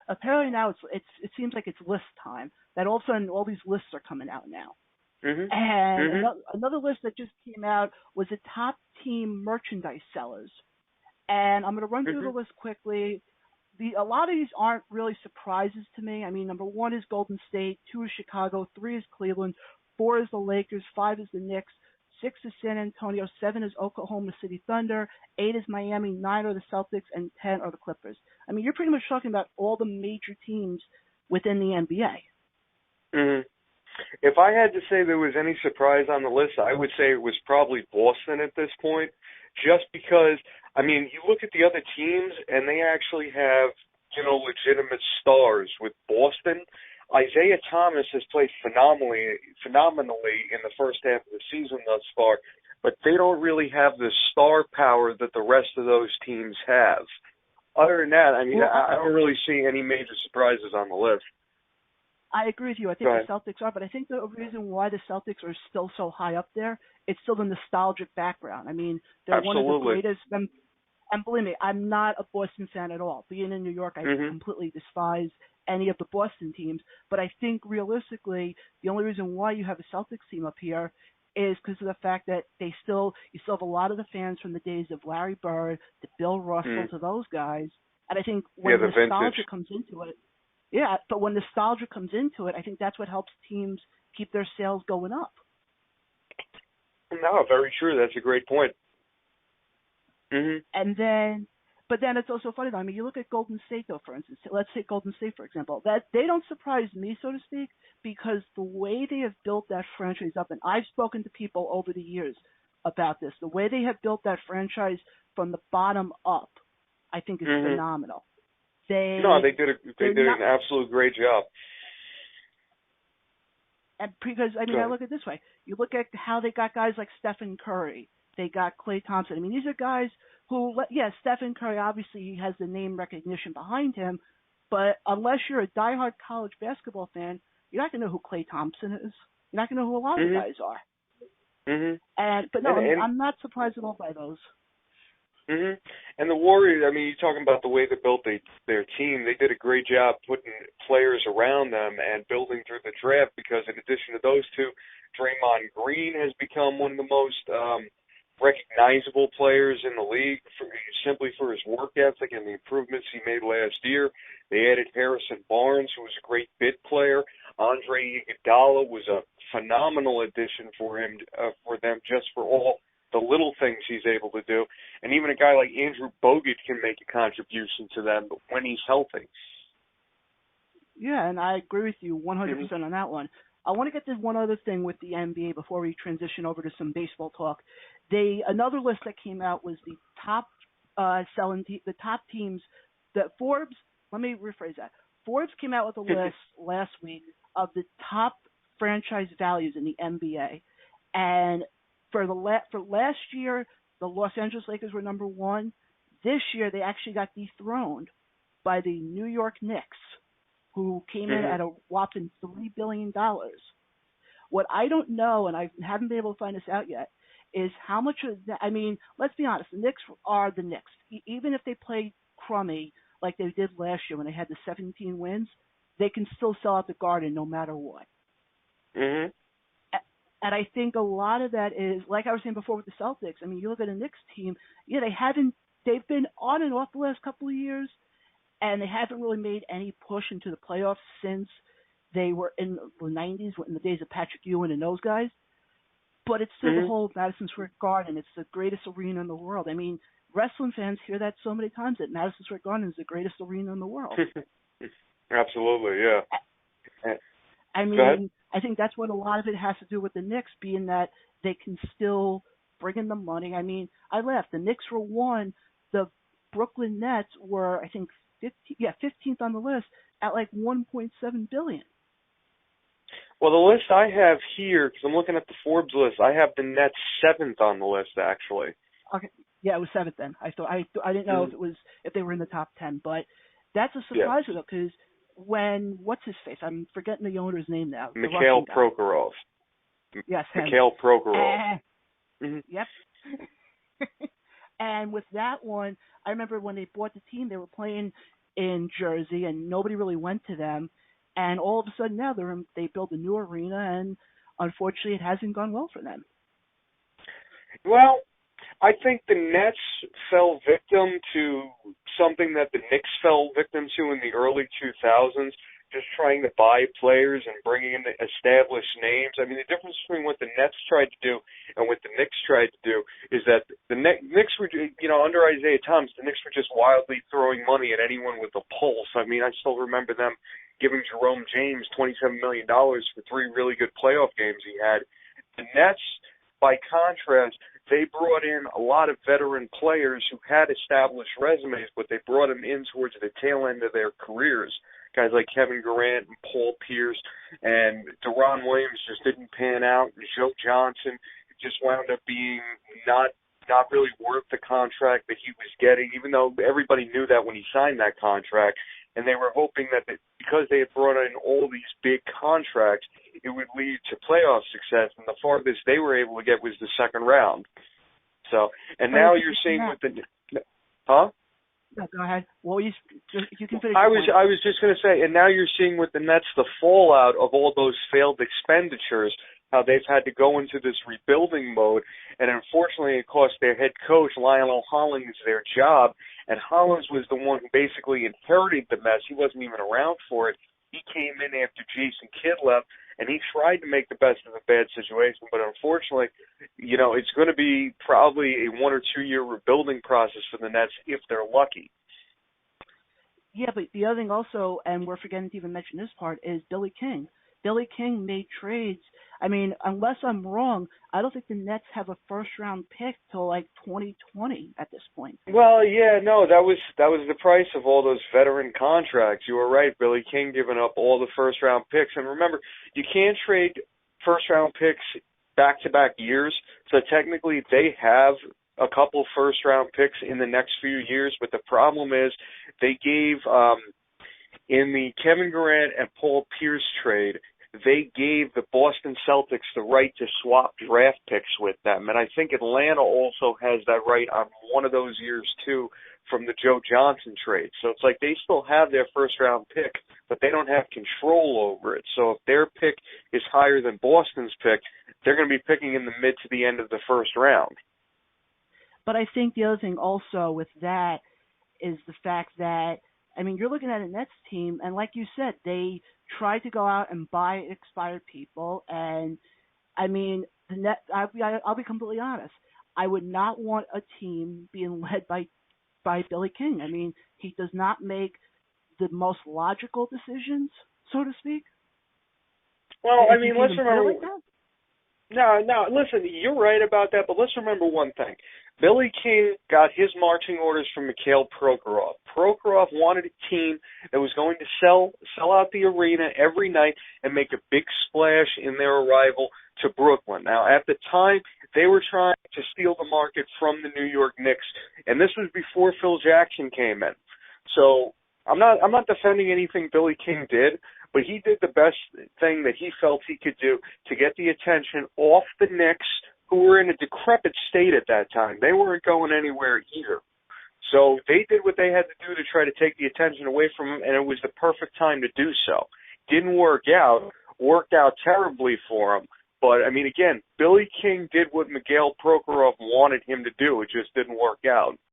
apparently now it seems like it's list time. That all of a sudden all these lists are coming out now. Mhm. And Mhm. another list that just came out was the top team merchandise sellers. And I'm going to run through the Mhm. list quickly. A lot of these aren't really surprises to me. I mean, number one is Golden State, two is Chicago, three is Cleveland, four is the Lakers, five is the Knicks, six is San Antonio, seven is Oklahoma City Thunder, eight is Miami, nine are the Celtics, and 10 are the Clippers. I mean, you're pretty much talking about all the major teams within the NBA. Mhm. If I had to say there was any surprise on the list, I would say it was probably Boston at this point, just because, I mean, you look at the other teams and they actually have, legitimate stars. With Boston, Isaiah Thomas has played phenomenally in the first half of the season thus far, but they don't really have the star power that the rest of those teams have. Other than that, I mean, Well, I don't really see any major surprises on the list. I agree with you. I Go think the ahead. Celtics are, but I think the reason why the Celtics are still so high up there, it's still the nostalgic background. I mean, they're one of the Absolutely. greatest. And believe me, I'm not a Boston fan at all. Being in New York, I Mhm. completely despise any of the Boston teams. But I think realistically, the only reason why you have a Celtics team up here is because of the fact that you still have a lot of the fans from the days of Larry Bird, to Bill Russell, Mhm. to those guys. And I think Yeah, when the vintage. nostalgia comes into it, yeah, but when nostalgia comes into it, I think that's what helps teams keep their sales going up. No, very true. That's a great point. Mhm. And then, but then it's also funny though. I mean, you look at Golden State though, for instance. Let's take Golden State for example. That they don't surprise me, so to speak, because the way they have built that franchise up, and I've spoken to people over the years about this, the way they have built that franchise from the bottom up, I think is Mhm. phenomenal. No, they They're did not, an absolute great job. and because I mean, I Good. look at it this way. You look at how they got guys like Stephen Curry. They got Klay Thompson. I mean, these are guys who, yeah, Stephen Curry obviously has the name recognition behind him, but unless you're a diehard college basketball fan, you're not going to know who Klay Thompson is. You're not going to know who a lot of the Mhm. guys are. Mhm. But no, And and I'm not surprised at all by those. mhm. And the Warriors. I mean, you're talking about the way they built their team. They did a great job putting players around them and building through the draft. Because in addition to those two, Draymond Green has become one of the most recognizable players in the league simply for his work ethic and the improvements he made last year. They added Harrison Barnes, who was a great bit player. Andre Iguodala was a phenomenal addition for them, just for all the little things he's able to do. And even a guy like Andrew Bogut can make a contribution to them when he's healthy. Yeah, and I agree with you Mhm. 100% on that one. I want to get to one other thing with the NBA before we transition over to some baseball talk. Another list that came out was the top the top teams that Forbes. Let me rephrase that. Forbes came out with a list last week of the top franchise values in the NBA, and for last year, the Los Angeles Lakers were number one. This year, they actually got dethroned by the New York Knicks, who came in Mhm. at a whopping $3 billion. What I don't know, and I haven't been able to find this out yet, is how much of that. I mean, let's be honest, the Knicks are the Knicks. Even if they play crummy like they did last year when they had the 17 wins, they can still sell out the Garden no matter what. Mhm. And I think a lot of that is, like I was saying before with the Celtics. I mean, you look at the Knicks team, yeah, they've been on and off the last couple of years, and they haven't really made any push into the playoffs since they were in the 90s, in the days of Patrick Ewing and those guys. But it's still the Mhm. whole Madison Square Garden. It's the greatest arena in the world. I mean, wrestling fans hear that so many times that Madison Square Garden is the greatest arena in the world. Absolutely, yeah. I Go ahead. mean, I think that's what a lot of it has to do with the Knicks, being that they can still bring in the money. I mean, I laughed. The Knicks were one. The Brooklyn Nets were, I think, 15th on the list at like 1.7 billion. Well, the list I have here, because I'm looking at the Forbes list, I have the Nets seventh on the list, actually. Okay, yeah, it was seventh then. I didn't know Mhm. if they were in the top 10, but that's a Yeah. surprise though, because when what's his face? I'm forgetting the owner's name now. The Mikhail Russian guy. Prokhorov. Yes, him. Mikhail Prokhorov. Eh, Mhm. yep. And with that one, I remember when they bought the team, they were playing in Jersey, and nobody really went to them. And all of a sudden now they built a new arena, and unfortunately it hasn't gone well for them. Well, I think the Nets fell victim to something that the Knicks fell victim to in the early 2000s, just trying to buy players and bringing in established names. I mean, the difference between what the Nets tried to do and what the Knicks tried to do is that the Knicks were, under Isaiah Thomas, the Knicks were just wildly throwing money at anyone with a pulse. I mean, I still remember them giving Jerome James $27 million for 3 really good playoff games he had. The Nets, by contrast, they brought in a lot of veteran players who had established resumes, but they brought them in towards the tail end of their careers. Guys like Kevin Durant and Paul Pierce, and Deron Williams just didn't pan out. And Joe Johnson just wound up being not really worth the contract that he was getting, even though everybody knew that when he signed that contract. And they were hoping that because they had brought in all these big contracts, it would lead to playoff success. And the farthest they were able to get was the second round. So, and now you're seeing with the, huh? No, go ahead. Well, you can finish. I was just going to say, and now you're seeing with the Nets the fallout of all those failed expenditures, how they've had to go into this rebuilding mode, and unfortunately it cost their head coach, Lionel Hollins, their job, and Hollins was the one who basically inherited the mess. He wasn't even around for it. He came in after Jason Kidd left, and he tried to make the best of a bad situation, but unfortunately, it's going to be probably a 1 or 2 year rebuilding process for the Nets if they're lucky. Yeah, but the other thing also, and we're forgetting to even mention this part, is Billy King. Billy King made trades. I mean, unless I'm wrong, I don't think the Nets have a first-round pick till like 2020 at this point. Well, yeah, no, that was the price of all those veteran contracts. You were right, Billy King giving up all the first-round picks. And remember, you can't trade first-round picks back-to-back years, so technically they have a couple first-round picks in the next few years, but the problem is they gave in the Kevin Durant and Paul Pierce trade, they gave the Boston Celtics the right to swap draft picks with them. And I think Atlanta also has that right on one of those years, too, from the Joe Johnson trade. So it's like they still have their first-round pick, but they don't have control over it. So if their pick is higher than Boston's pick, they're going to be picking in the mid to the end of the first round. But I think the other thing also with that is the fact that, I mean, you're looking at a Nets team, and like you said, they tried to go out and buy expired people. And I mean, the Net. I'll be completely honest. I would not want a team being led by Billy King. I mean, he does not make the most logical decisions, so to speak. Well, I mean, let's remember. Like that? No, listen, you're right about that, but let's remember one thing. Billy King got his marching orders from Mikhail Prokhorov. Prokhorov wanted a team that was going to sell out the arena every night and make a big splash in their arrival to Brooklyn. Now, at the time, they were trying to steal the market from the New York Knicks, and this was before Phil Jackson came in. So I'm not defending anything Billy King did, but he did the best thing that he felt he could do to get the attention off the Knicks, who were in a decrepit state at that time. They weren't going anywhere either. So they did what they had to do to try to take the attention away from him, and it was the perfect time to do so. Didn't work out. Worked out terribly for him. But, I mean, again, Billy King did what Mikhail Prokhorov wanted him to do. It just didn't work out.